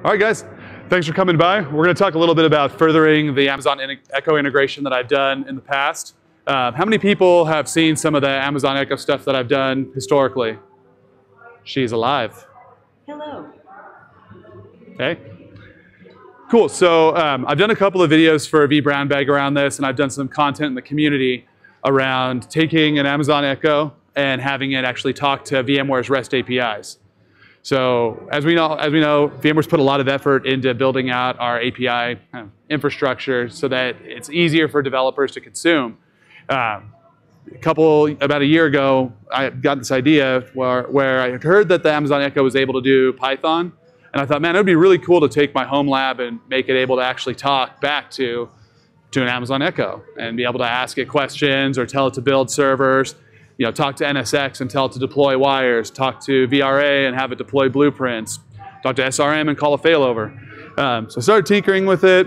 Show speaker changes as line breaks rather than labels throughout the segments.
All right, guys, thanks for coming by. We're going to talk a little bit about furthering the Amazon Echo integration that I've done in the past. How many people have seen some of the Amazon Echo stuff that I've done historically? She's alive.
Hello.
Okay. Cool. So I've done a couple of videos for vBrownBag around this, and I've done some content in the community around taking an Amazon Echo and having it actually talk to VMware's REST APIs. So as we know, VMware's put a lot of effort into building out our API infrastructure so that it's easier for developers to consume. About a year ago, I got this idea where I had heard that the Amazon Echo was able to do Python. And I thought, man, it would be really cool to take my home lab and make it able to actually talk back to an Amazon Echo and be able to ask it questions or tell it to build servers. You know, talk to NSX and tell it to deploy wires, talk to VRA and have it deploy blueprints, talk to SRM and call a failover. So I started tinkering with it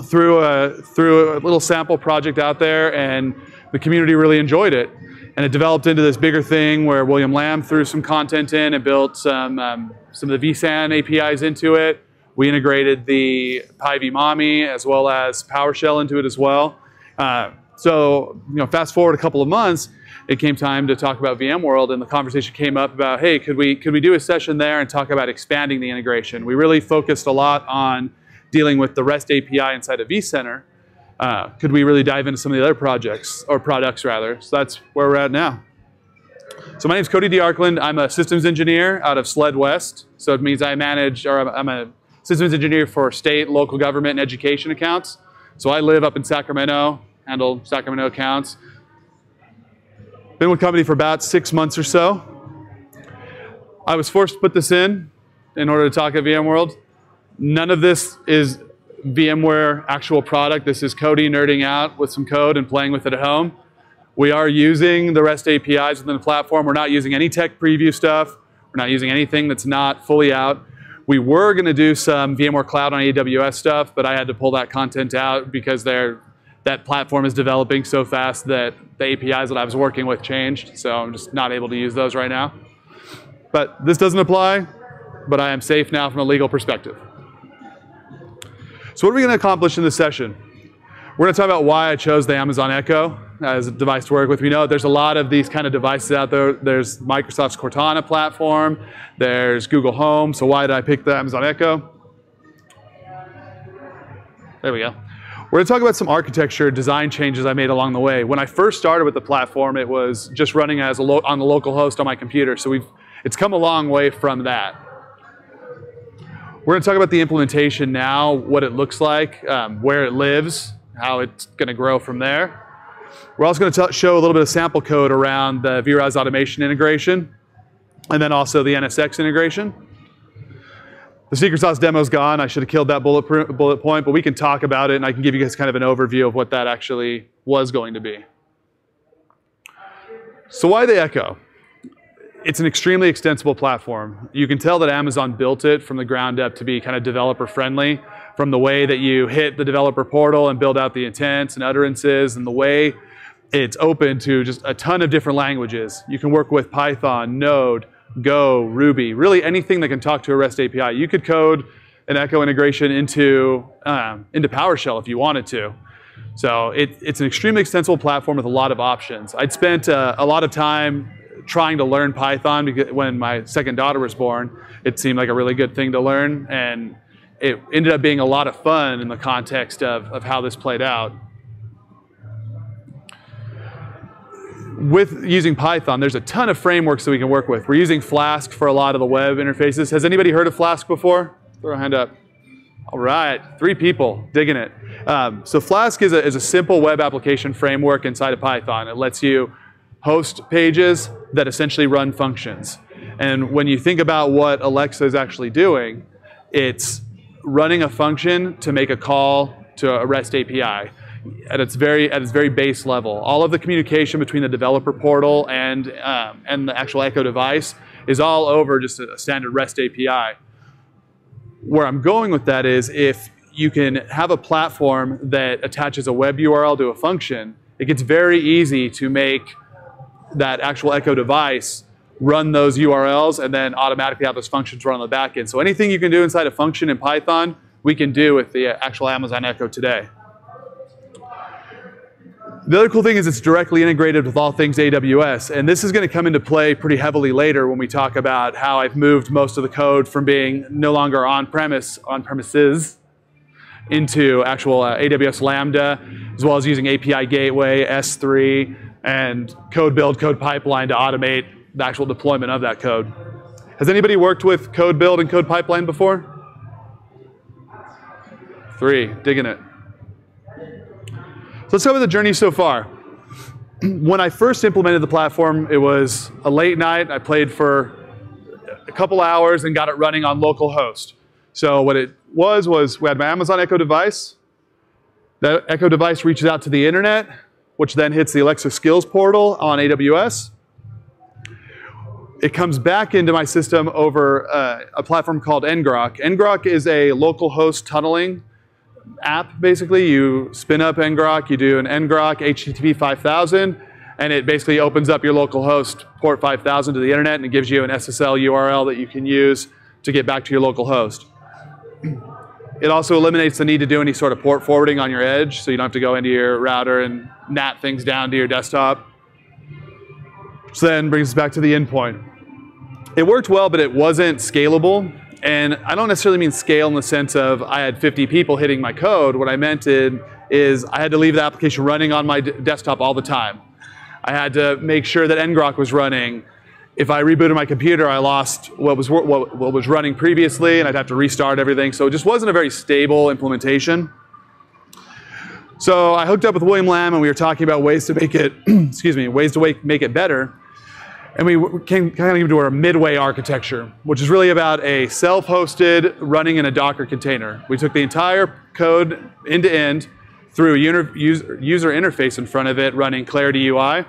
through a little sample project out there, and the community really enjoyed it. And it developed into this bigger thing where William Lamb threw some content in and built some of the vSAN APIs into it. We integrated the PyVMami as well as PowerShell into it as well. So fast forward a couple of months, it came time to talk about VMworld, and the conversation came up about, hey, could we do a session there and talk about expanding the integration? We really focused a lot on dealing with the REST API inside of vCenter. Could we really dive into some of the other projects, or products rather? So that's where we're at now. So my name's Cody Arkland. I'm a systems engineer out of SLED West. So it means I'm a systems engineer for state, local government, and education accounts. So I live up in Sacramento, handle Sacramento accounts. Been with the company for about 6 months or so. I was forced to put this in order to talk at VMworld. None of this is VMware actual product. This is Cody nerding out with some code and playing with it at home. We are using the REST APIs within the platform. We're not using any tech preview stuff. We're not using anything that's not fully out. We were going to do some VMware Cloud on AWS stuff, but I had to pull that content out because that platform is developing so fast that the APIs that I was working with changed. So I'm just not able to use those right now. But this doesn't apply, but I am safe now from a legal perspective. So what are we going to accomplish in this session? We're going to talk about why I chose the Amazon Echo as a device to work with. We know there's a lot of these kind of devices out there. There's Microsoft's Cortana platform. There's Google Home. So why did I pick the Amazon Echo? There we go. We're going to talk about some architecture design changes I made along the way. When I first started with the platform, it was just running as on the local host on my computer. So it's come a long way from that. We're going to talk about the implementation now, what it looks like, where it lives, how it's going to grow from there. We're also going to show a little bit of sample code around the vROS automation integration, and then also the NSX integration. The secret sauce demo's gone. I should have killed that bullet point, but we can talk about it, and I can give you guys kind of an overview of what that actually was going to be. So why the Echo? It's an extremely extensible platform. You can tell that Amazon built it from the ground up to be kind of developer friendly, from the way that you hit the developer portal and build out the intents and utterances, and the way it's open to just a ton of different languages. You can work with Python, Node, Go, Ruby, really anything that can talk to a REST API. You could code an Echo integration into PowerShell if you wanted to. So it's an extremely extensible platform with a lot of options. I'd spent a lot of time trying to learn Python because when my second daughter was born, it seemed like a really good thing to learn, and it ended up being a lot of fun in the context of how this played out. With using Python, there's a ton of frameworks that we can work with. We're using Flask for a lot of the web interfaces. Has anybody heard of Flask before? Throw a hand up. All right, 3 people, digging it. So Flask is a simple web application framework inside of Python. It lets you host pages that essentially run functions. And when you think about what Alexa is actually doing, it's running a function to make a call to a REST API at its very base level. All of the communication between the developer portal and the actual Echo device is all over just a standard REST API. Where I'm going with that is if you can have a platform that attaches a web URL to a function, it gets very easy to make that actual Echo device run those URLs, and then automatically have those functions run on the back end. So anything you can do inside a function in Python, we can do with the actual Amazon Echo today. The other cool thing is it's directly integrated with all things AWS, and this is going to come into play pretty heavily later when we talk about how I've moved most of the code from being no longer on-premises into actual AWS Lambda, as well as using API Gateway, S3, and code build, code pipeline to automate the actual deployment of that code. Has anybody worked with code build and code pipeline before? 3, digging it. So let's go over the journey so far. When I first implemented the platform, it was a late night. I played for a couple hours and got it running on localhost. So what it was we had my Amazon Echo device. That Echo device reaches out to the internet, which then hits the Alexa Skills portal on AWS. It comes back into my system over a platform called ngrok. Ngrok is a localhost tunneling app. Basically, you spin up ngrok, you do an ngrok HTTP 5000, and it basically opens up your local host port 5000 to the internet, and it gives you an SSL URL that you can use to get back to your local host. It also eliminates the need to do any sort of port forwarding on your edge, so you don't have to go into your router and NAT things down to your desktop. So then brings us back to the endpoint. It worked well, but it wasn't scalable. And I don't necessarily mean scale in the sense of I had 50 people hitting my code. What I meant is I had to leave the application running on my desktop all the time. I had to make sure that ngrok was running. If I rebooted my computer, I lost what was running previously, and I'd have to restart everything. So it just wasn't a very stable implementation. So I hooked up with William Lamb, and we were talking about ways to make it, ways to make it better. And we came kind of to our midway architecture, which is really about a self-hosted running in a Docker container. We took the entire code end to end through a user interface in front of it running Clarity UI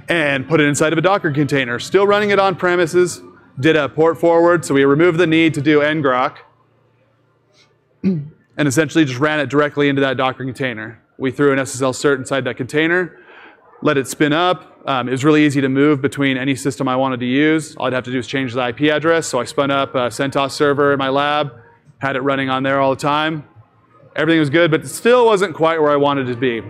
and put it inside of a Docker container. Still running it on premises, did a port forward, so we removed the need to do ngrok and essentially just ran it directly into that Docker container. We threw an SSL cert inside that container, let it spin up. It was really easy to move between any system I wanted to use. All I'd have to do is change the IP address. So I spun up a CentOS server in my lab, had it running on there all the time. Everything was good, but it still wasn't quite where I wanted it to be.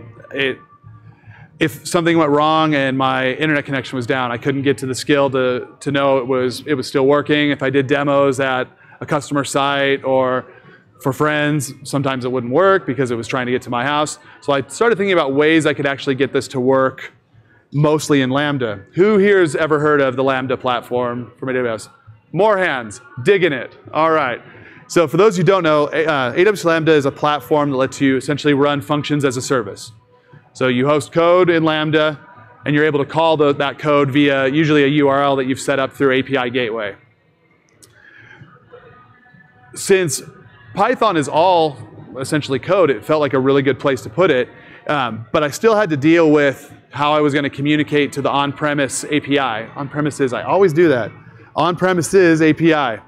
If something went wrong and my internet connection was down, I couldn't get to the skill to know it was still working. If I did demos at a customer site or for friends, sometimes it wouldn't work because it was trying to get to my house. So I started thinking about ways I could actually get this to work mostly in Lambda. Who here has ever heard of the Lambda platform from AWS? More hands, digging it. All right. So for those who don't know, AWS Lambda is a platform that lets you essentially run functions as a service. So you host code in Lambda, and you're able to call that code via usually a URL that you've set up through API Gateway. Since Python is all essentially code, it felt like a really good place to put it, but I still had to deal with how I was going to communicate to the on-premise API. On-premises, I always do that. On-premises API.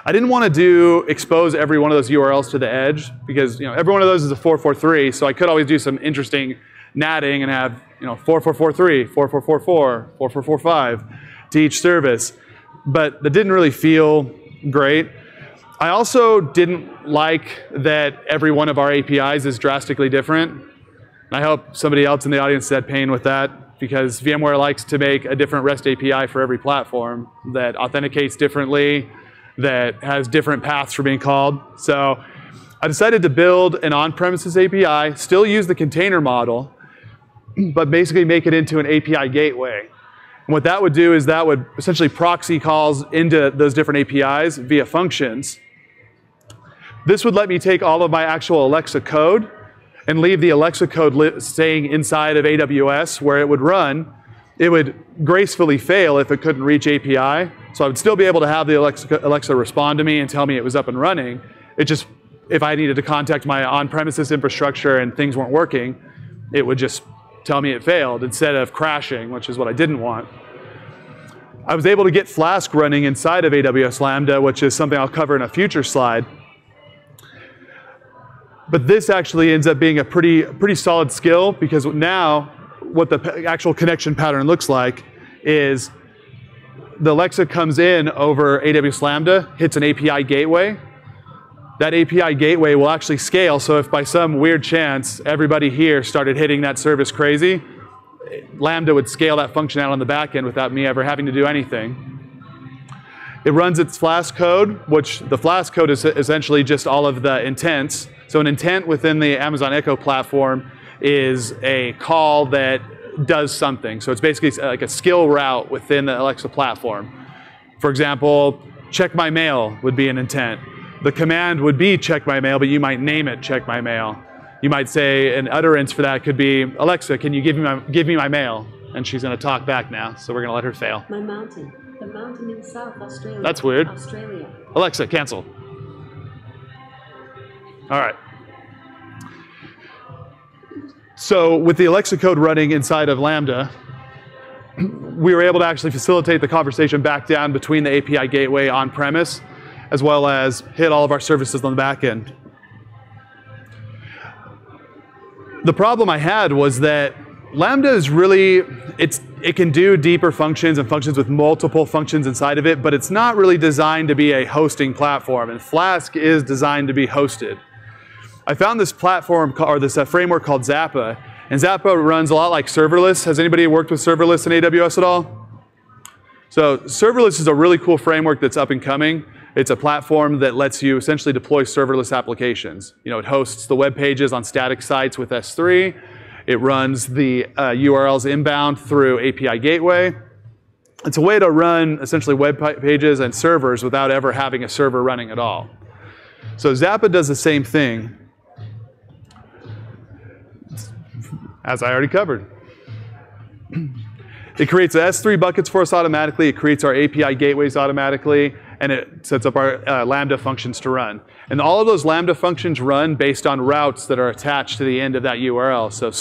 I didn't want to expose every one of those URLs to the edge because every one of those is a 443, so I could always do some interesting natting and have 4443, 4444, 4445 to each service, but that didn't really feel great. I also didn't like that every one of our APIs is drastically different. I hope somebody else in the audience had pain with that because VMware likes to make a different REST API for every platform that authenticates differently, that has different paths for being called. So I decided to build an on-premises API, still use the container model, but basically make it into an API gateway. And what that would do is that would essentially proxy calls into those different APIs via functions. This would let me take all of my actual Alexa code and leave the Alexa code staying inside of AWS where it would run. It would gracefully fail if it couldn't reach API. So I would still be able to have the Alexa respond to me and tell me it was up and running. It just, if I needed to contact my on-premises infrastructure and things weren't working, it would just tell me it failed instead of crashing, which is what I didn't want. I was able to get Flask running inside of AWS Lambda, which is something I'll cover in a future slide. But this actually ends up being a pretty solid skill because now what the actual connection pattern looks like is the Alexa comes in over AWS Lambda, hits an API gateway. That API gateway will actually scale, so if by some weird chance everybody here started hitting that service crazy, Lambda would scale that function out on the back end without me ever having to do anything. It runs its Flask code, which the Flask code is essentially just all of the intents. So an intent within the Amazon Echo platform is a call that does something. So it's basically like a skill route within the Alexa platform. For example, check my mail would be an intent. The command would be check my mail, but you might name it check my mail. You might say an utterance for that could be, Alexa, can you give me my mail? And she's going to talk back now, so we're going to let her fail.
My mountain. The mountain in South Australia.
That's weird.
Australia.
Alexa, cancel. All right. So with the Alexa code running inside of Lambda, we were able to actually facilitate the conversation back down between the API gateway on-premise, as well as hit all of our services on the back end. The problem I had was that Lambda is really, it can do deeper functions and functions with multiple functions inside of it, but it's not really designed to be a hosting platform, and Flask is designed to be hosted. I found this platform, or this framework called Zappa, and Zappa runs a lot like serverless. Has anybody worked with serverless in AWS at all? So serverless is a really cool framework that's up and coming. It's a platform that lets you essentially deploy serverless applications. You know, it hosts the web pages on static sites with S3. It runs the URLs inbound through API gateway. It's a way to run essentially web pages and servers without ever having a server running at all. So Zappa does the same thing, as I already covered. It creates S3 buckets for us automatically. It creates our API gateways automatically. And it sets up our Lambda functions to run. And all of those Lambda functions run based on routes that are attached to the end of that URL. So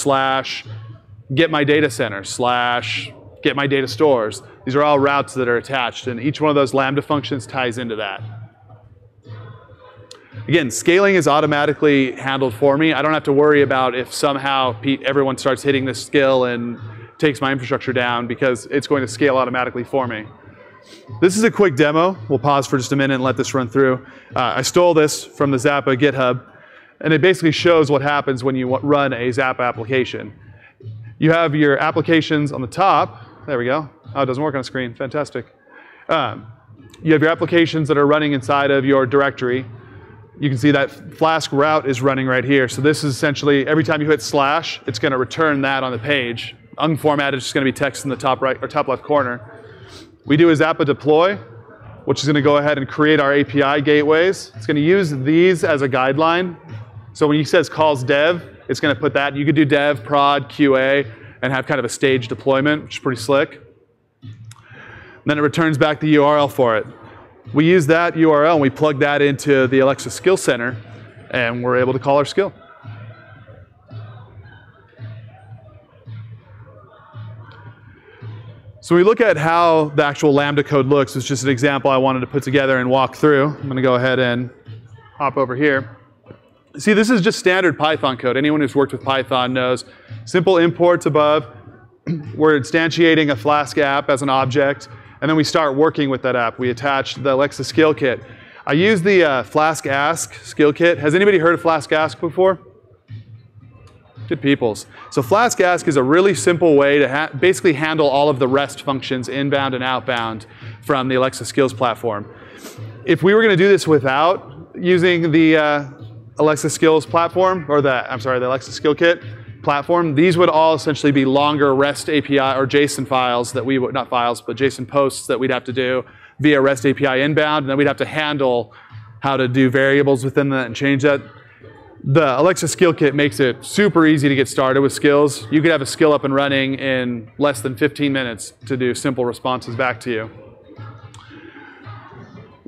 / get my data center, / get my data stores. These are all routes that are attached, and each one of those Lambda functions ties into that. Again, scaling is automatically handled for me. I don't have to worry about if somehow everyone starts hitting this skill and takes my infrastructure down, because it's going to scale automatically for me. This is a quick demo. We'll pause for just a minute and let this run through. I stole this from the Zappa GitHub, and it basically shows what happens when you run a Zappa application. You have your applications on the top. There we go. Oh, it doesn't work on the screen. Fantastic. You have your applications that are running inside of your directory. You can see that Flask route is running right here. So this is essentially, every time you hit / it's going to return that on the page. Unformatted, it's just going to be text in the top right or top left corner. We do a Zappa deploy, which is going to go ahead and create our API gateways. It's going to use these as a guideline. So when he says calls dev, it's going to put that. You could do dev, prod, QA, and have kind of a staged deployment, which is pretty slick. And then it returns back the URL for it. We use that URL and we plug that into the Alexa Skill Center, and we're able to call our skill. So we look at how the actual Lambda code looks. It's just an example I wanted to put together and walk through. I'm going to go ahead and hop over here. See, this is just standard Python code. Anyone who's worked with Python knows. Simple imports above. We're instantiating a Flask app as an object, and then we start working with that app. We attach the Alexa skill kit. I use the Flask Ask skill kit. Has anybody heard of Flask Ask before? Good peoples. So Flask Ask is a really simple way to basically handle all of the REST functions inbound and outbound from the Alexa Skills platform. If we were going to do this without using the Alexa Skills platform, or the Alexa Skill Kit platform, these would all essentially be longer REST API or JSON files that we would, not files, but JSON posts that we'd have to do via REST API inbound, and then we'd have to handle how to do variables within that and change that. The Alexa Skill Kit makes it super easy to get started with skills. You could have a skill up and running in less than 15 minutes to do simple responses back to you.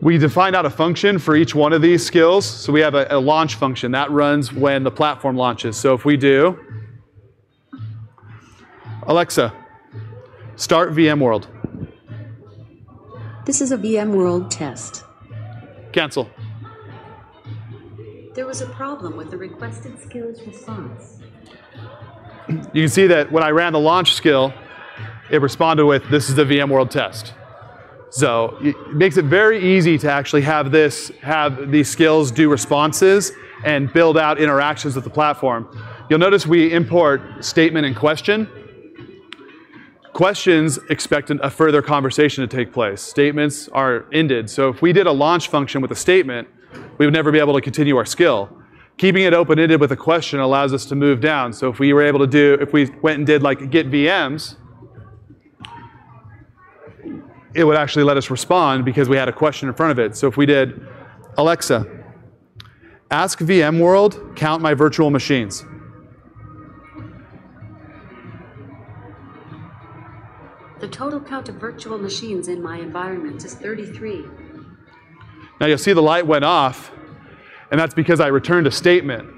We defined out a function for each one of these skills. So we have a launch function that runs when the platform launches. So if we do, Alexa, start VMworld.
This is a VMworld test.
Cancel.
There was a problem with the requested skills response.
You can see that when I ran the launch skill, it responded with, this is the VMworld test. So it makes it very easy to actually have these skills do responses and build out interactions with the platform. You'll notice we import statement and question. Questions expect a further conversation to take place. Statements are ended. So if we did a launch function with a statement, we would never be able to continue our skill. Keeping it open-ended with a question allows us to move down. So if we were able to do, if we went and did like get VMs, it would actually let us respond because we had a question in front of it. So if we did, Alexa, ask VMworld, count my virtual machines.
The total count of virtual machines in my environment is 33.
Now you'll see the light went off, and that's because I returned a statement.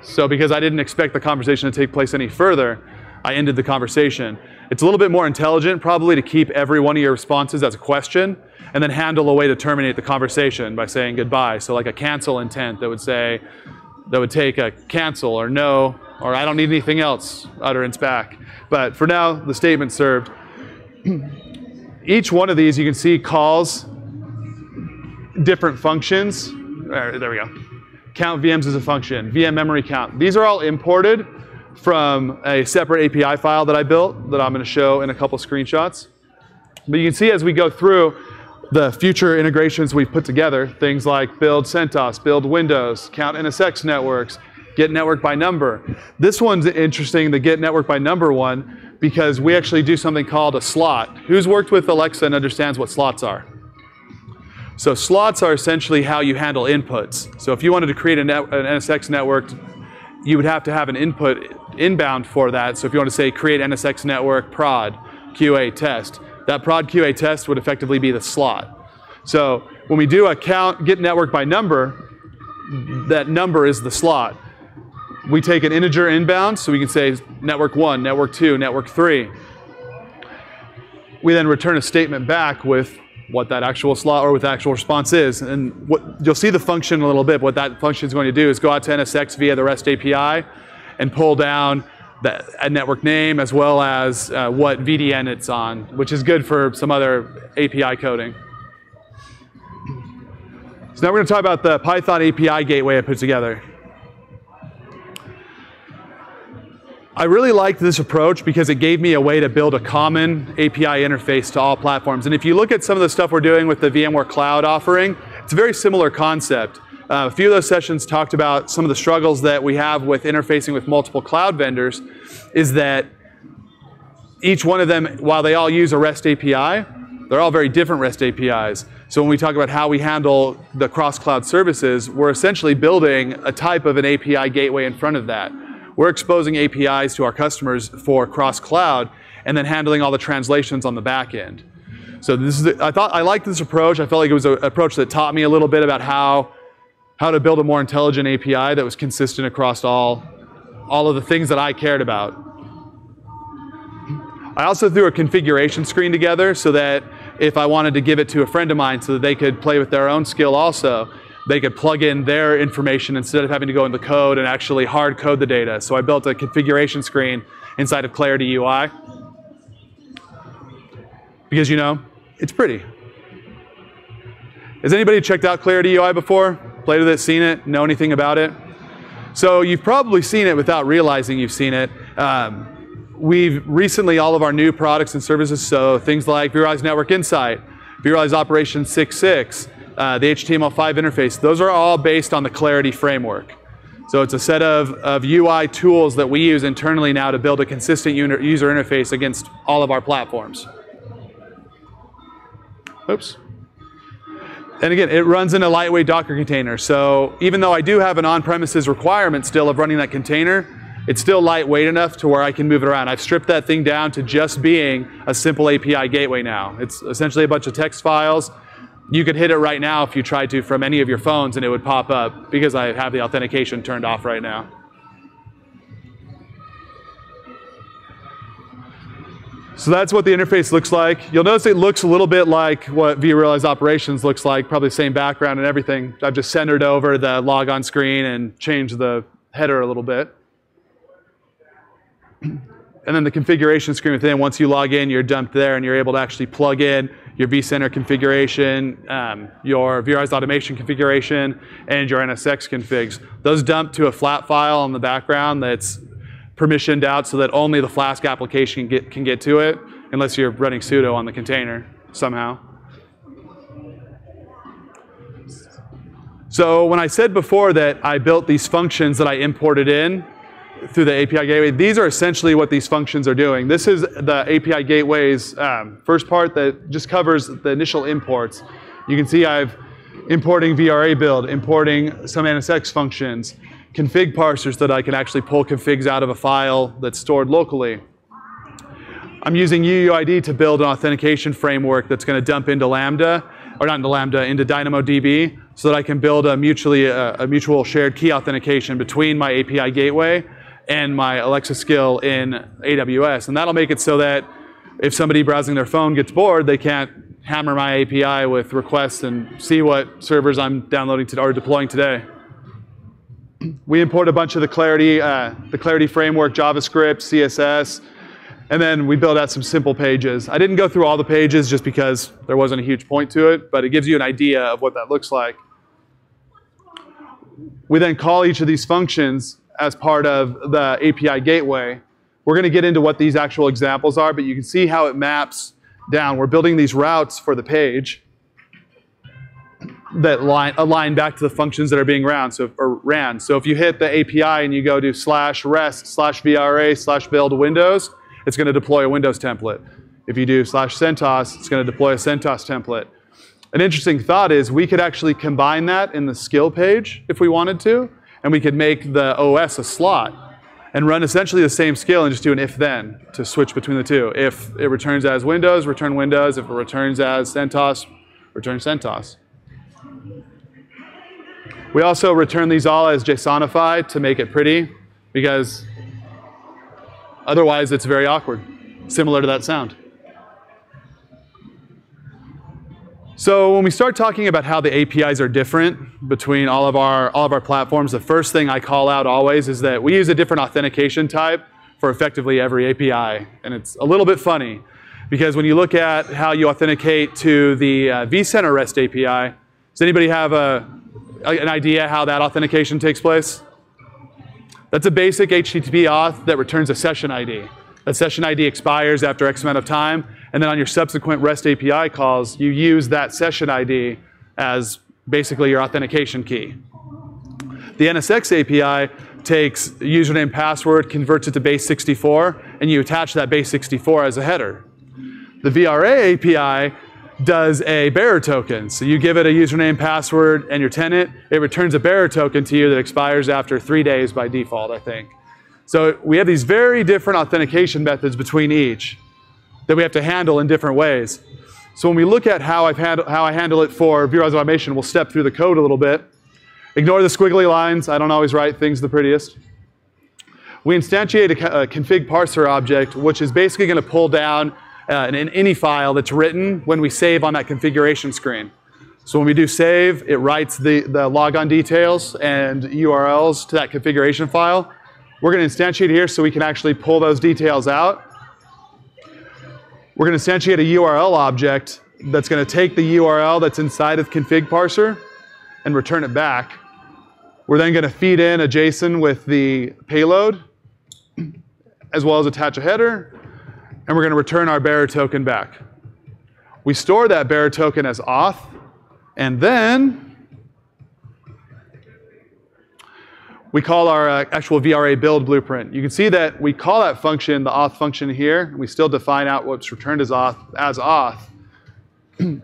So because I didn't expect the conversation to take place any further, I ended the conversation. It's a little bit more intelligent probably to keep every one of your responses as a question and then handle a way to terminate the conversation by saying goodbye. So like a cancel intent that would take a cancel or no, or I don't need anything else utterance back. But for now, the statement served. Each one of these you can see calls different functions. There we go. Count VMs as a function, VM memory count. These are all imported from a separate API file that I built that I'm going to show in a couple screenshots. But you can see as we go through the future integrations we've put together, things like build CentOS, build Windows, count NSX networks, get network by number. This one's interesting, the get network by number one, because we actually do something called a slot. Who's worked with Alexa and understands what slots are? So slots are essentially how you handle inputs. So if you wanted to create an NSX network, you would have to have an input inbound for that. So if you want to say create NSX network prod QA test, that prod QA test would effectively be the slot. So when we do a count get network by number, that number is the slot. We take an integer inbound, so we can say network 1, network 2, network 3. We then return a statement back with what that actual slot or what the actual response is. And what you'll see the function in a little bit. What that function is going to do is go out to NSX via the REST API and pull down a network name as well as what VDN it's on, which is good for some other API coding. So now we're going to talk about the Python API gateway I put together. I really liked this approach because it gave me a way to build a common API interface to all platforms. And if you look at some of the stuff we're doing with the VMware Cloud offering, it's a very similar concept. A few of those sessions talked about some of the struggles that we have with interfacing with multiple cloud vendors, is that each one of them, while they all use a REST API, they're all very different REST APIs. So when we talk about how we handle the cross-cloud services, we're essentially building a type of an API gateway in front of that. We're exposing APIs to our customers for cross-cloud and then handling all the translations on the back end. So this is I liked this approach. I felt like it was an approach that taught me a little bit about how to build a more intelligent API that was consistent across all of the things that I cared about. I also threw a configuration screen together so that if I wanted to give it to a friend of mine so that they could play with their own skill also, they could plug in their information instead of having to go in the code and actually hard code the data. So I built a configuration screen inside of Clarity UI. Because, you know, it's pretty. Has anybody checked out Clarity UI before? Played with it, seen it, know anything about it? So you've probably seen it without realizing you've seen it. We've recently, all of our new products and services, so things like vRealize Network Insight, vRealize Operations 6.6, the HTML5 interface, those are all based on the Clarity framework. So it's a set of UI tools that we use internally now to build a consistent user interface against all of our platforms. Oops. And again, it runs in a lightweight Docker container. So even though I do have an on-premises requirement still of running that container, it's still lightweight enough to where I can move it around. I've stripped that thing down to just being a simple API gateway now. It's essentially a bunch of text files. You could hit it right now if you tried to from any of your phones and it would pop up because I have the authentication turned off right now. So that's what the interface looks like. You'll notice it looks a little bit like what vRealize Operations looks like, probably the same background and everything. I've just centered over the logon screen and changed the header a little bit. and then the configuration screen within, once you log in, you're dumped there and you're able to actually plug in your vCenter configuration, your VRI's automation configuration, and your NSX configs. Those dump to a flat file on the background that's permissioned out so that only the Flask application can get to it, unless you're running sudo on the container somehow. So when I said before that I built these functions that I imported in through the API gateway, these are essentially what these functions are doing. This is the API gateway's first part that just covers the initial imports. You can see I've importing VRA build, importing some NSX functions, config parsers that I can actually pull configs out of a file that's stored locally. I'm using UUID to build an authentication framework that's going to dump into Lambda, or not into Lambda, into DynamoDB, so that I can build a mutual shared key authentication between my API gateway and my Alexa skill in AWS. And that'll make it so that if somebody browsing their phone gets bored, they can't hammer my API with requests and see what servers I'm downloading or deploying today. We import a bunch of the Clarity framework, JavaScript, CSS, and then we build out some simple pages. I didn't go through all the pages just because there wasn't a huge point to it, but it gives you an idea of what that looks like. We then call each of these functions as part of the API gateway. We're going to get into what these actual examples are, but you can see how it maps down. We're building these routes for the page that align back to the functions that are being ran. So if you hit the API and you go to /rest/VRA/build Windows, it's going to deploy a Windows template. If you do /CentOS, it's going to deploy a CentOS template. An interesting thought is we could actually combine that in the skill page if we wanted to, and we could make the OS a slot and run essentially the same skill and just do an if-then to switch between the two. If it returns as Windows, return Windows. If it returns as CentOS, return CentOS. We also return these all as JSONified to make it pretty, because otherwise it's very awkward, similar to that sound. So when we start talking about how the APIs are different between all of our platforms, the first thing I call out always is that we use a different authentication type for effectively every API. And it's a little bit funny, because when you look at how you authenticate to the vCenter REST API, does anybody have an idea how that authentication takes place? That's a basic HTTP auth that returns a session ID. That session ID expires after X amount of time, and then on your subsequent REST API calls, you use that session ID as basically your authentication key. The NSX API takes username, password, converts it to base 64, and you attach that base 64 as a header. The VRA API does a bearer token. So you give it a username, password, and your tenant. It returns a bearer token to you that expires after 3 days by default, I think. So we have these very different authentication methods between each that we have to handle in different ways. So when we look at how I handle it for VRI's automation, we'll step through the code a little bit. Ignore the squiggly lines. I don't always write things the prettiest. We instantiate a config parser object, which is basically going to pull down an ini file that's written when we save on that configuration screen. So when we do save, it writes the logon details and URLs to that configuration file. We're going to instantiate here so we can actually pull those details out. We're going to instantiate a URL object that's going to take the URL that's inside of config parser and return it back. We're then going to feed in a JSON with the payload, as well as attach a header. And we're going to return our bearer token back. We store that bearer token as auth, and then we call our actual VRA build blueprint. You can see that we call that function, the auth function here, and we still define out what's returned as auth.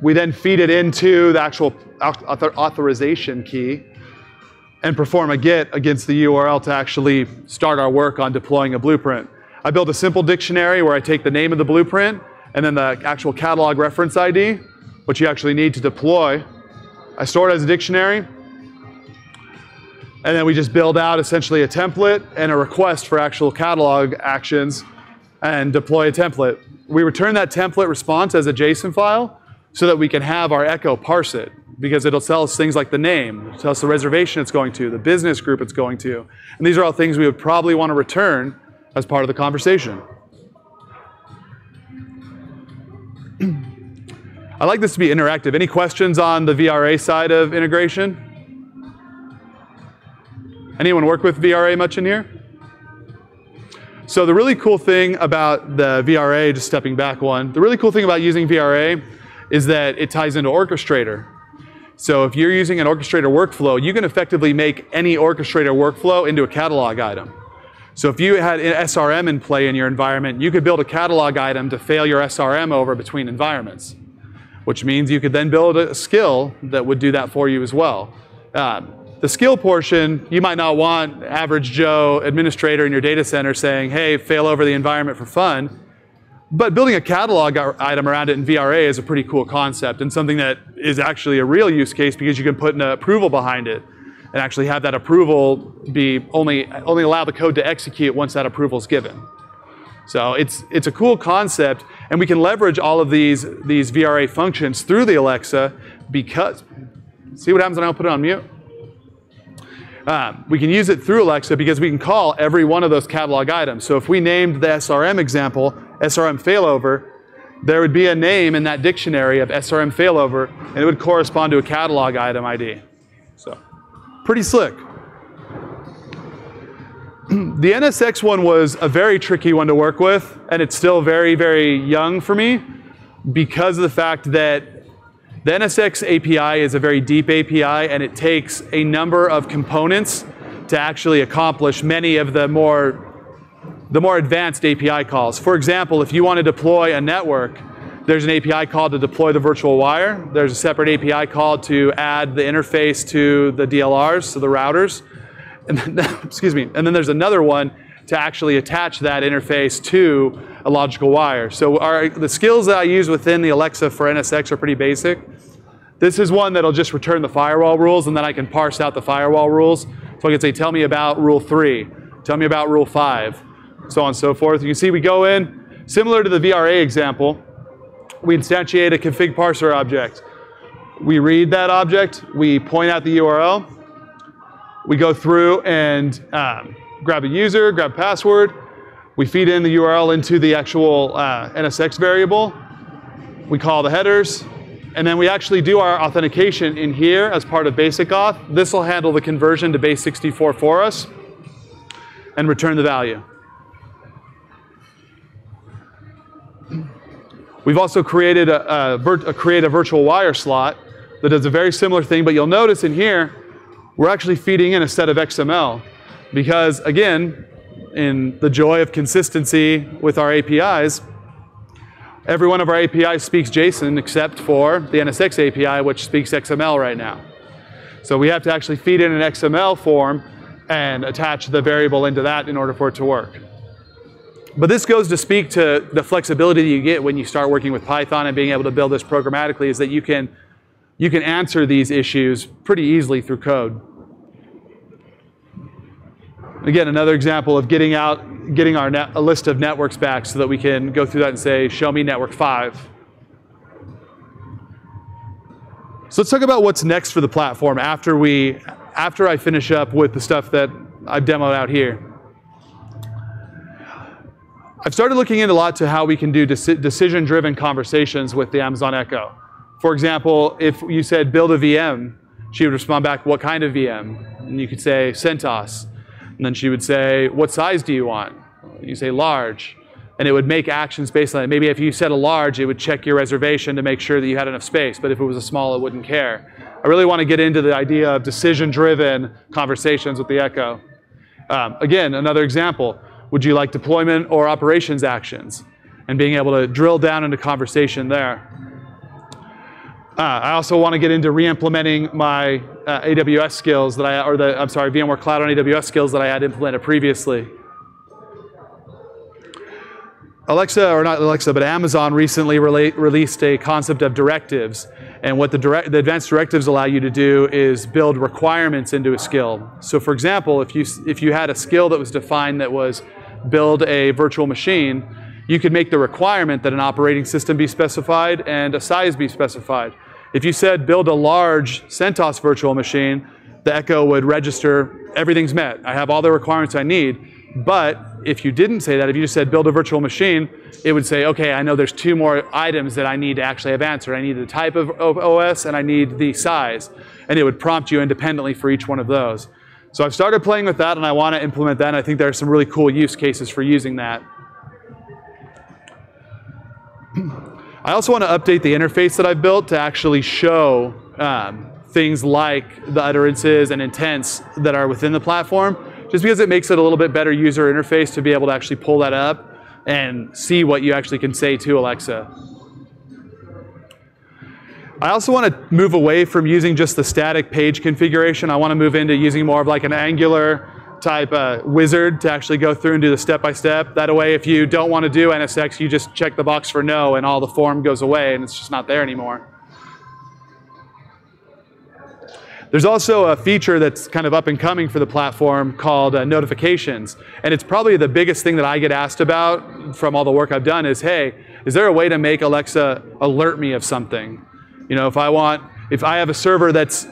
We then feed it into the actual authorization key and perform a get against the URL to actually start our work on deploying a blueprint. I build a simple dictionary where I take the name of the blueprint and then the actual catalog reference ID, which you actually need to deploy. I store it as a dictionary, and then we just build out essentially a template and a request for actual catalog actions and deploy a template. We return that template response as a JSON file so that we can have our echo parse it, because it'll tell us things like the name, it'll tell us the reservation it's going to, the business group it's going to. And these are all things we would probably want to return as part of the conversation. I like this to be interactive. Any questions on the VRA side of integration? Anyone work with VRA much in here? So the really cool thing about the VRA, just stepping back one, the really cool thing about using VRA is that it ties into Orchestrator. So if you're using an Orchestrator workflow, you can effectively make any Orchestrator workflow into a catalog item. So if you had an SRM in play in your environment, you could build a catalog item to fail your SRM over between environments, which means you could then build a skill that would do that for you as well. The skill portion, you might not want average Joe administrator in your data center saying, hey, fail over the environment for fun. But building a catalog item around it in VRA is a pretty cool concept and something that is actually a real use case because you can put an approval behind it and actually have that approval be only allow the code to execute once that approval is given. So it's a cool concept, and we can leverage all of these VRA functions through the Alexa because, see what happens when I put it on mute? We can use it through Alexa because we can call every one of those catalog items. So if we named the SRM example, SRM failover, there would be a name in that dictionary of SRM failover, and it would correspond to a catalog item ID. So pretty slick. The NSX one was a very tricky one to work with, and it's still very, very young for me because of the fact that the NSX API is a very deep API, and it takes a number of components to actually accomplish many of the more advanced API calls. For example, if you want to deploy a network, there's an API call to deploy the virtual wire. There's a separate API call to add the interface to the DLRs, so the routers. And then, excuse me. And then there's another one to actually attach that interface to a logical wire. So the skills that I use within the Alexa for NSX are pretty basic. This is one that'll just return the firewall rules, and then I can parse out the firewall rules. So I can say, tell me about rule 3, tell me about rule 5, so on and so forth. You can see we go in, similar to the VRA example, we instantiate a config parser object. We read that object, we point out the URL, we go through and grab a user, grab password, we feed in the URL into the actual NSX variable, we call the headers, and then we actually do our authentication in here as part of basic auth. This will handle the conversion to base 64 for us and return the value. We've also created a virtual wire slot that does a very similar thing, but you'll notice in here, we're actually feeding in a set of XML because, again, in the joy of consistency with our APIs, every one of our APIs speaks JSON except for the NSX API, which speaks XML right now. So we have to actually feed in an XML form and attach the variable into that in order for it to work. But this goes to speak to the flexibility that you get when you start working with Python and being able to build this programmatically, is that you can answer these issues pretty easily through code. Again, another example of getting a list of networks back so that we can go through that and say, show me network 5. So let's talk about what's next for the platform after I finish up with the stuff that I've demoed out here. I've started looking into a lot to how we can do decision-driven conversations with the Amazon Echo. For example, if you said build a VM, she would respond back, what kind of VM? And you could say CentOS. And then she would say, what size do you want? You say large. And it would make actions based on it. Maybe if you said a large, it would check your reservation to make sure that you had enough space. But if it was a small, it wouldn't care. I really want to get into the idea of decision-driven conversations with the Echo. Again, another example. Would you like deployment or operations actions? And being able to drill down into conversation there. I also want to get into re-implementing my AWS skills that VMware Cloud on AWS skills that I had implemented previously. Alexa, or not Alexa, but Amazon recently released a concept of directives. And what the advanced directives allow you to do is build requirements into a skill. So for example, if you had a skill that was defined that was build a virtual machine, you could make the requirement that an operating system be specified and a size be specified. If you said build a large CentOS virtual machine, the Echo would register everything's met. I have all the requirements I need. But if you didn't say that, if you just said build a virtual machine, it would say, okay, I know there's 2 more items that I need to actually have answered. I need the type of OS and I need the size. And it would prompt you independently for each one of those. So I've started playing with that and I want to implement that. And I think there are some really cool use cases for using that. I also want to update the interface that I've built to actually show things like the utterances and intents that are within the platform, just because it makes it a little bit better user interface to be able to actually pull that up and see what you actually can say to Alexa. I also want to move away from using just the static page configuration. I want to move into using more of like an Angular type wizard to actually go through and do the step-by-step. That way, if you don't want to do NSX, you just check the box for no and all the form goes away and it's just not there anymore. There's also a feature that's kind of up and coming for the platform called notifications. And it's probably the biggest thing that I get asked about from all the work I've done is, hey, is there a way to make Alexa alert me of something? You know, if I have a server that's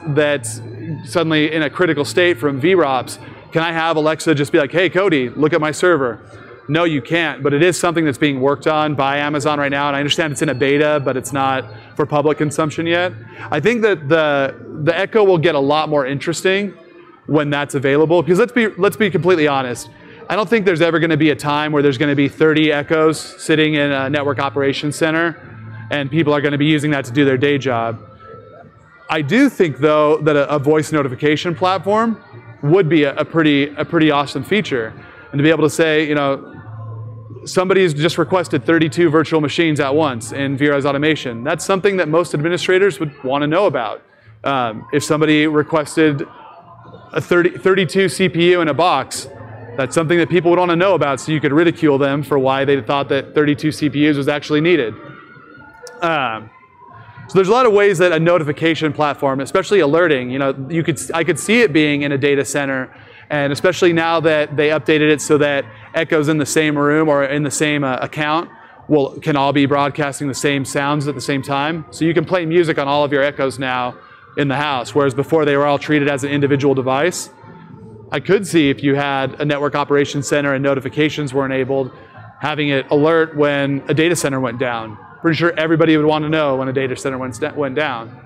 suddenly in a critical state from VROPS, can I have Alexa just be like, hey, Cody, look at my server? No, you can't, but it is something that's being worked on by Amazon right now, and I understand it's in a beta, but it's not for public consumption yet. I think that the Echo will get a lot more interesting when that's available, because let's be completely honest. I don't think there's ever going to be a time where there's going to be 30 Echoes sitting in a network operations center, and people are going to be using that to do their day job. I do think, though, that a voice notification platform would be a pretty awesome feature. And to be able to say, you know, somebody's just requested 32 virtual machines at once in VR's automation. That's something that most administrators would want to know about. If somebody requested a 32 CPU in a box, that's something that people would want to know about, so you could ridicule them for why they thought that 32 CPUs was actually needed. So there's a lot of ways that a notification platform, especially alerting, you know, I could see it being in a data center, and especially now that they updated it so that Echoes in the same room or in the same account can all be broadcasting the same sounds at the same time. So you can play music on all of your Echoes now in the house, whereas before they were all treated as an individual device. I could see, if you had a network operations center and notifications were enabled, having it alert when a data center went down. Pretty sure everybody would want to know when a data center went down.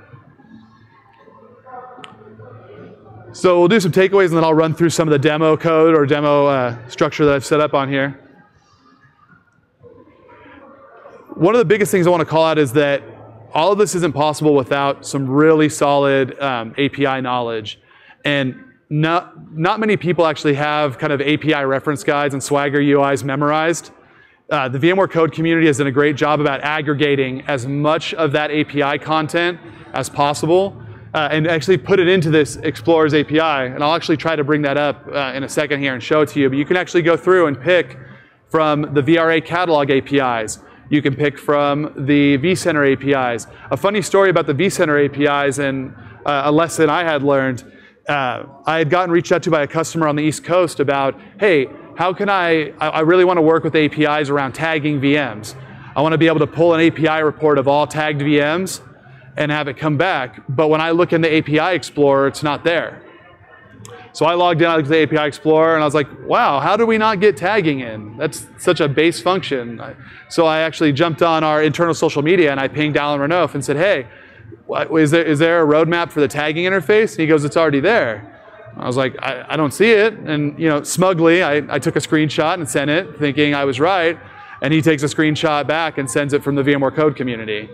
So we'll do some takeaways and then I'll run through some of the demo code or demo structure that I've set up on here. One of the biggest things I want to call out is that all of this isn't possible without some really solid API knowledge. And not many people actually have kind of API reference guides and Swagger UIs memorized. The VMware code community has done a great job about aggregating as much of that API content as possible and actually put it into this Explorers API. And I'll actually try to bring that up in a second here and show it to you. But you can actually go through and pick from the VRA catalog APIs. You can pick from the vCenter APIs. A funny story about the vCenter APIs and a lesson I had learned. I had gotten reached out to by a customer on the East Coast about, hey, how can I really want to work with APIs around tagging VMs. I want to be able to pull an API report of all tagged VMs and have it come back. But when I look in the API Explorer, it's not there. So I logged in to the API Explorer and I was like, wow, how do we not get tagging in? That's such a base function. So I actually jumped on our internal social media and I pinged Alan Renouf and said, hey, is there a roadmap for the tagging interface? And he goes, it's already there. I was like, I don't see it. And you know, smugly, I took a screenshot and sent it thinking I was right. And he takes a screenshot back and sends it from the VMware code community,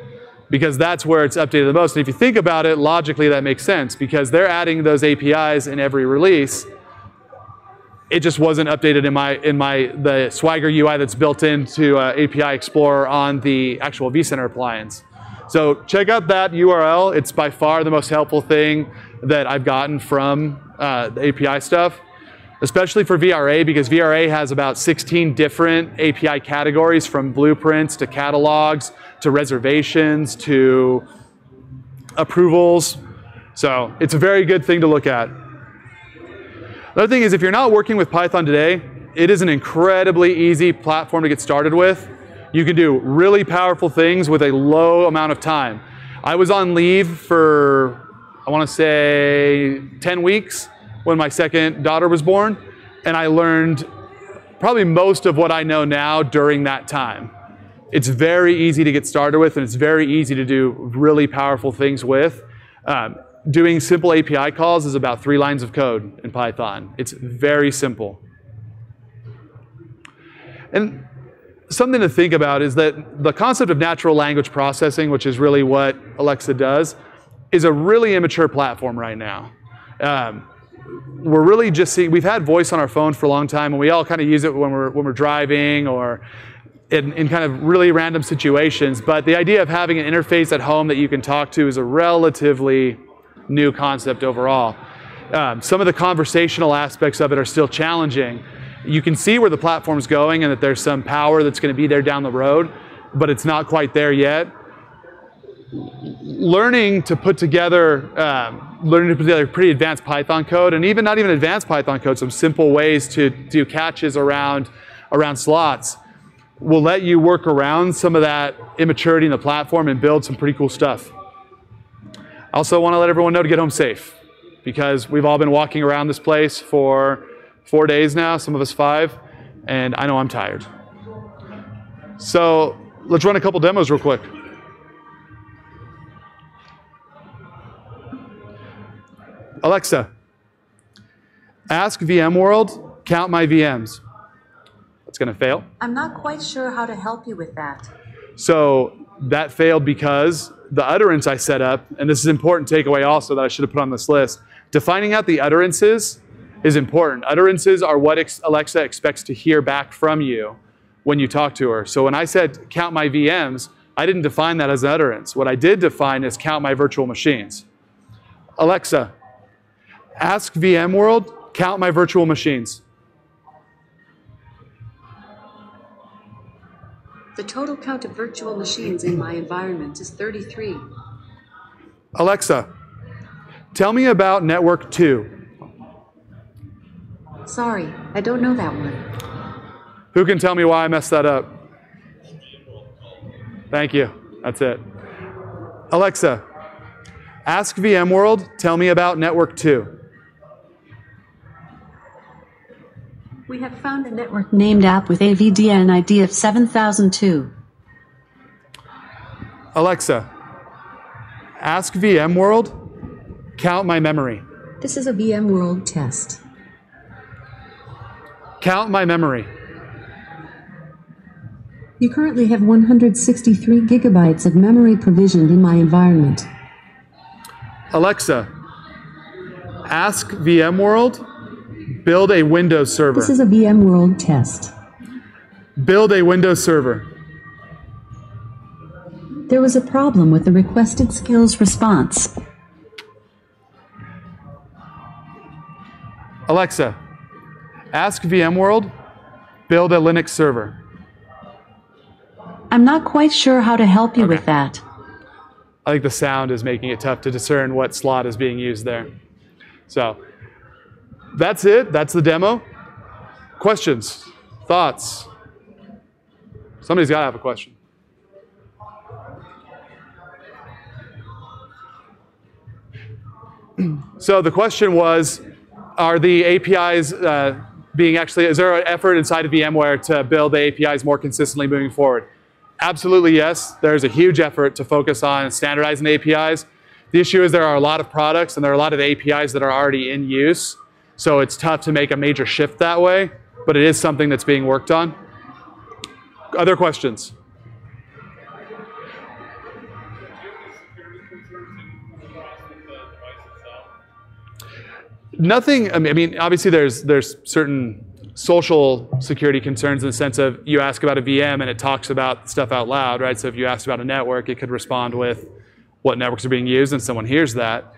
because that's where it's updated the most. And if you think about it, logically that makes sense, because they're adding those APIs in every release. It just wasn't updated in the Swagger UI that's built into API Explorer on the actual vCenter appliance. So check out that URL. It's by far the most helpful thing that I've gotten from the API stuff, especially for VRA, because VRA has about 16 different API categories, from blueprints to catalogs to reservations to approvals. So it's a very good thing to look at. Another thing is, if you're not working with Python today, it is an incredibly easy platform to get started with. You can do really powerful things with a low amount of time. I was on leave for, I want to say, 10 weeks when my second daughter was born, and I learned probably most of what I know now during that time. It's very easy to get started with, and it's very easy to do really powerful things with. Doing simple API calls is about 3 lines of code in Python. It's very simple. And something to think about is that the concept of natural language processing, which is really what Alexa does, is a really immature platform right now. We're really just seeing, we've had voice on our phone for a long time, and we all kind of use it when we're driving or in kind of really random situations. But the idea of having an interface at home that you can talk to is a relatively new concept overall. Some of the conversational aspects of it are still challenging. You can see where the platform's going and that there's some power that's going to be there down the road, but it's not quite there yet. Learning to put together pretty advanced Python code, and even not even advanced Python code, some simple ways to do catches around slots, will let you work around some of that immaturity in the platform and build some pretty cool stuff. I also want to let everyone know to get home safe, because we've all been walking around this place for 4 days now, some of us 5, and I know I'm tired. So let's run a couple demos real quick. Alexa, ask VMworld, count my VMs. That's going to fail.
I'm not quite sure how to help you with that.
So that failed because the utterance I set up, and this is an important takeaway also that I should have put on this list, defining out the utterances is important. Utterances are what Alexa expects to hear back from you when you talk to her. So when I said count my VMs, I didn't define that as an utterance. What I did define is count my virtual machines. Alexa, ask VMworld, count my virtual machines.
The total count of virtual machines in my environment is 33.
Alexa, tell me about network 2.
Sorry, I don't know that one.
Who can tell me why I messed that up? Thank you. That's it. Alexa, ask VMworld, tell me about network 2.
We have found a network named app with a VDN ID of 7002.
Alexa, ask VMworld, count my memory.
This is a VMworld test.
Count my memory.
You currently have 163 gigabytes of memory provisioned in my environment.
Alexa, ask VMworld, build a Windows server.
This is a VMworld test.
Build a Windows server.
There was a problem with the requested skills response.
Alexa, ask VMworld, build a Linux server.
I'm not quite sure how to help you with that.
I think the sound is making it tough to discern what slot is being used there. So that's it. That's the demo. Questions? Thoughts? Somebody's got to have a question. So the question was, are the APIs is there an effort inside of VMware to build the APIs more consistently moving forward? Absolutely yes. There's a huge effort to focus on standardizing the APIs. The issue is there are a lot of products and there are a lot of APIs that are already in use. So it's tough to make a major shift that way, but it is something that's being worked on. Other questions? Nothing, I mean, obviously there's certain social security concerns in the sense of you ask about a VM and it talks about stuff out loud, right? So if you asked about a network, it could respond with what networks are being used and someone hears that.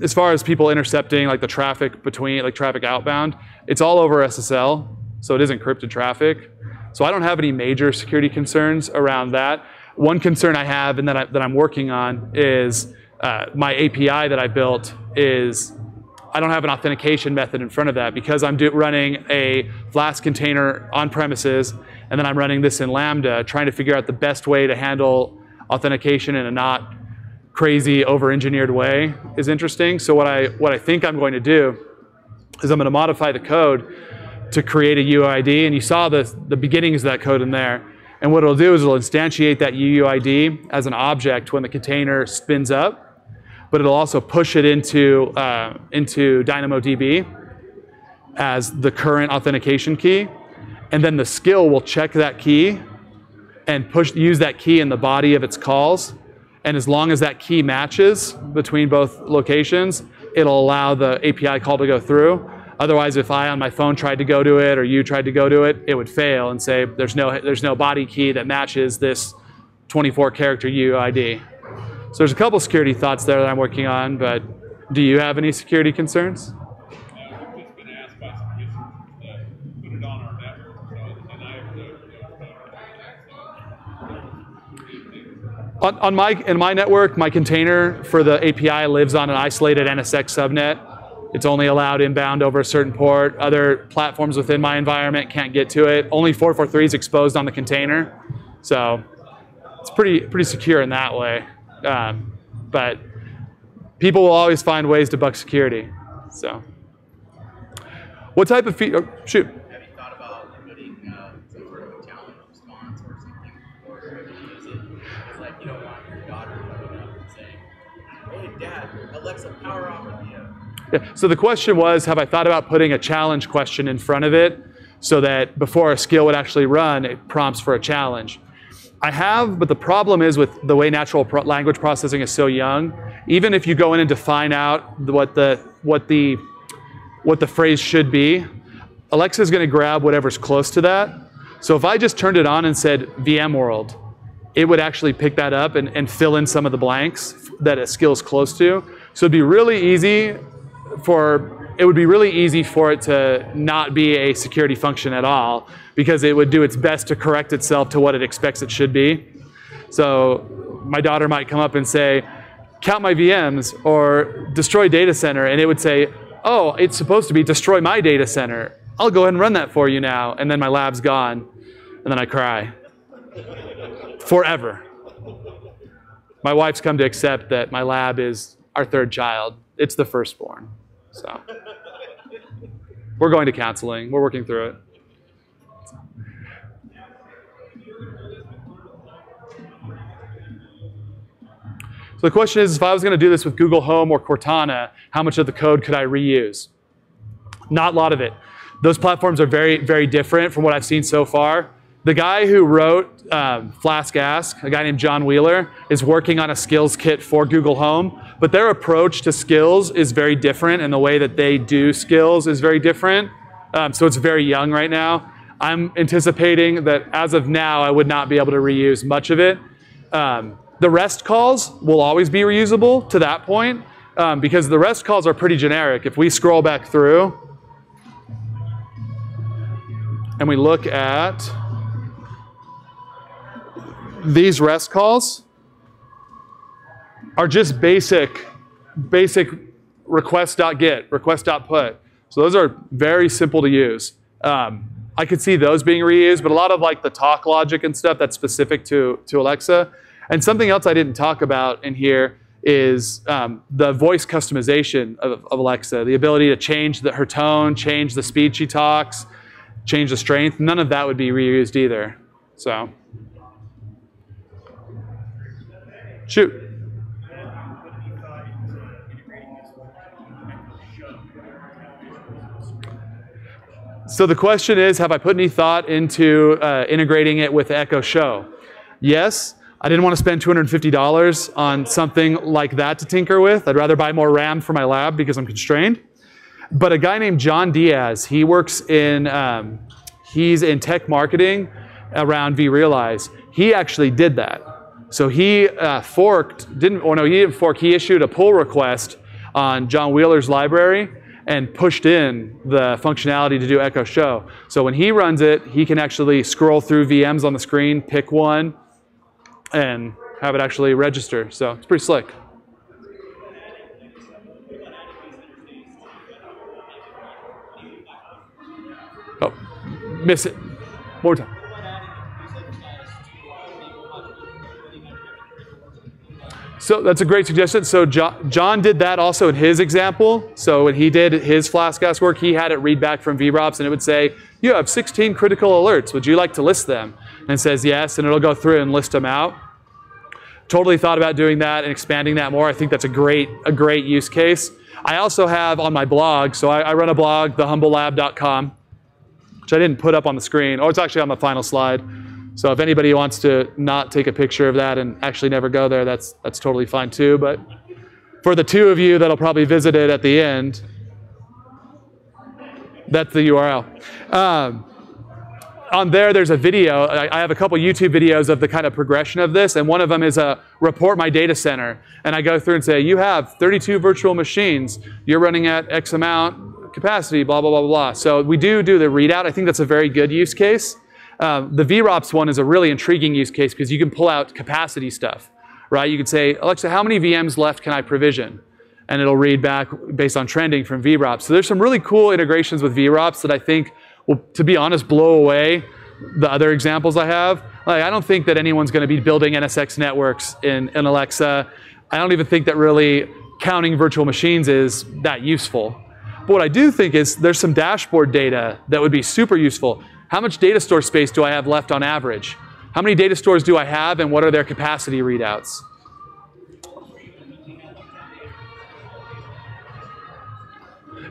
As far as people intercepting like the traffic between, like traffic outbound, it's all over SSL, so it is encrypted traffic. So I don't have any major security concerns around that. One concern I have and that I'm working on is my API that I built is I don't have an authentication method in front of that because I'm running a Flask container on premises and then I'm running this in Lambda, trying to figure out the best way to handle authentication in a not crazy over-engineered way is interesting. So what I think I'm going to do is I'm going to modify the code to create a UUID, and you saw the beginnings of that code in there. And what it'll do is it'll instantiate that UUID as an object when the container spins up, but it'll also push it into DynamoDB as the current authentication key. And then the skill will check that key and use that key in the body of its calls. And as long as that key matches between both locations, it'll allow the API call to go through. Otherwise, if I on my phone tried to go to it or you tried to go to it, it would fail and say there's no body key that matches this 24-character UUID. So there's a couple security thoughts there that I'm working on, but do you have any security concerns?
Yeah, we've just been asked by some users to put it on our network, and I have to
In my network, my container for the API lives on an isolated NSX subnet. It's only allowed inbound over a certain port. Other platforms within my environment can't get to it. Only 443 is exposed on the container. So it's pretty secure in that way. But people will always find ways to buck security. So what type of feature? Oh, shoot.
Have you thought about putting some sort of a challenge response or something, or should you use it? It's like you don't want your daughter coming up and saying, "Hey, Dad, Alexa, power off of you."
Yeah. So the question was, have I thought about putting a challenge question in front of it so that before a skill would actually run, it prompts for a challenge? I have, but the problem is with the way natural language processing is so young, even if you go in and define out what the phrase should be, Alexa is going to grab whatever's close to that. So if I just turned it on and said VMworld, it would actually pick that up and fill in some of the blanks that a skill is close to. So it'd be really easy for it to not be a security function at all, because it would do its best to correct itself to what it expects it should be. So my daughter might come up and say, count my VMs or destroy data center, and it would say, oh, it's supposed to be destroy my data center. I'll go ahead and run that for you now. And then my lab's gone, and then I cry. Forever. My wife's come to accept that my lab is our third child. It's the firstborn. So we're going to counseling. We're working through it. So the question is, if I was going to do this with Google Home or Cortana, how much of the code could I reuse? Not a lot of it. Those platforms are very, very different from what I've seen so far. The guy who wrote Flask Ask, a guy named John Wheeler, is working on a skills kit for Google Home, but their approach to skills is very different, and the way that they do skills is very different. So it's very young right now. I'm anticipating that as of now, I would not be able to reuse much of it. The REST calls will always be reusable to that point, because the REST calls are pretty generic. If we scroll back through and we look at these REST calls, are just basic request.get, request.put. So those are very simple to use. I could see those being reused, but a lot of like the talk logic and stuff that's specific to Alexa. And something else I didn't talk about in here is the voice customization of Alexa, the ability to change her tone, change the speed she talks, change the strength. None of that would be reused either. So, shoot. So the question is, have I put any thought into integrating it with Echo Show? Yes. I didn't want to spend $250 on something like that to tinker with. I'd rather buy more RAM for my lab because I'm constrained. But a guy named John Diaz, he works in, he's in tech marketing around vRealize. He actually did that. So he he didn't fork, he issued a pull request on John Wheeler's library and pushed in the functionality to do Echo Show. So when he runs it, he can actually scroll through VMs on the screen, pick one, and have it actually register. So it's pretty slick. Oh, miss it. More time. So that's a great suggestion. So John did that also in his example. So when he did his Flask work, he had it read back from vBrownBag, and it would say, you have 16 critical alerts. Would you like to list them? And it says yes, and it'll go through and list them out. Totally thought about doing that and expanding that more. I think that's a great use case. I also have on my blog, so I run a blog, thehumblelab.com, which I didn't put up on the screen. Oh, it's actually on the final slide. So if anybody wants to not take a picture of that and actually never go there, that's totally fine too. But for the 2 of you that'll probably visit it at the end, that's the URL. On there's a video. I have a couple YouTube videos of the kind of progression of this, and one of them is a report my data center. And I go through and say, you have 32 virtual machines. You're running at X amount capacity, blah, blah, blah, blah. So we do the readout. I think that's a very good use case. The VROPS one is a really intriguing use case because you can pull out capacity stuff, right? You could say, Alexa, how many VMs left can I provision? And it'll read back based on trending from VROPS. So there's some really cool integrations with VROPS that I think will, to be honest, blow away the other examples I have. Like, I don't think that anyone's going to be building NSX networks in Alexa. I don't even think that really counting virtual machines is that useful. But what I do think is there's some dashboard data that would be super useful. How much data store space do I have left on average? How many data stores do I have, and what are their capacity readouts?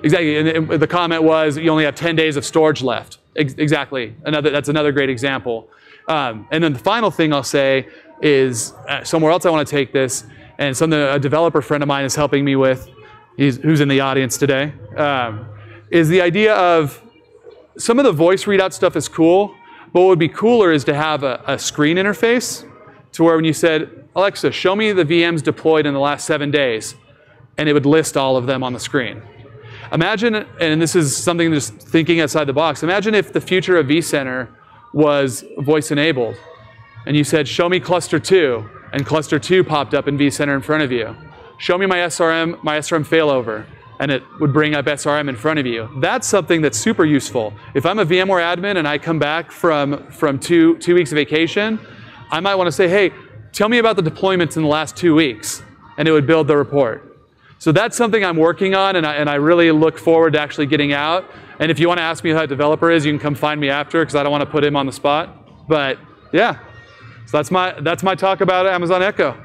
Exactly, and the comment was you only have 10 days of storage left. Exactly, that's another great example. And then the final thing I'll say is somewhere else I want to take this, and something a developer friend of mine is helping me with, who's in the audience today, is the idea of some of the voice readout stuff is cool, but what would be cooler is to have a screen interface to where when you said, Alexa, show me the VMs deployed in the last 7 days, and it would list all of them on the screen. Imagine, and this is something just thinking outside the box, imagine if the future of vCenter was voice enabled, and you said, show me cluster 2, and cluster 2 popped up in vCenter in front of you. Show me my SRM failover, and it would bring up SRM in front of you. That's something that's super useful. If I'm a VMware admin and I come back from 2 weeks of vacation, I might want to say, hey, tell me about the deployments in the last 2 weeks, and it would build the report. So that's something I'm working on, and I really look forward to actually getting out. And if you want to ask me who that developer is, you can come find me after, because I don't want to put him on the spot. But yeah, so that's my talk about Amazon Echo.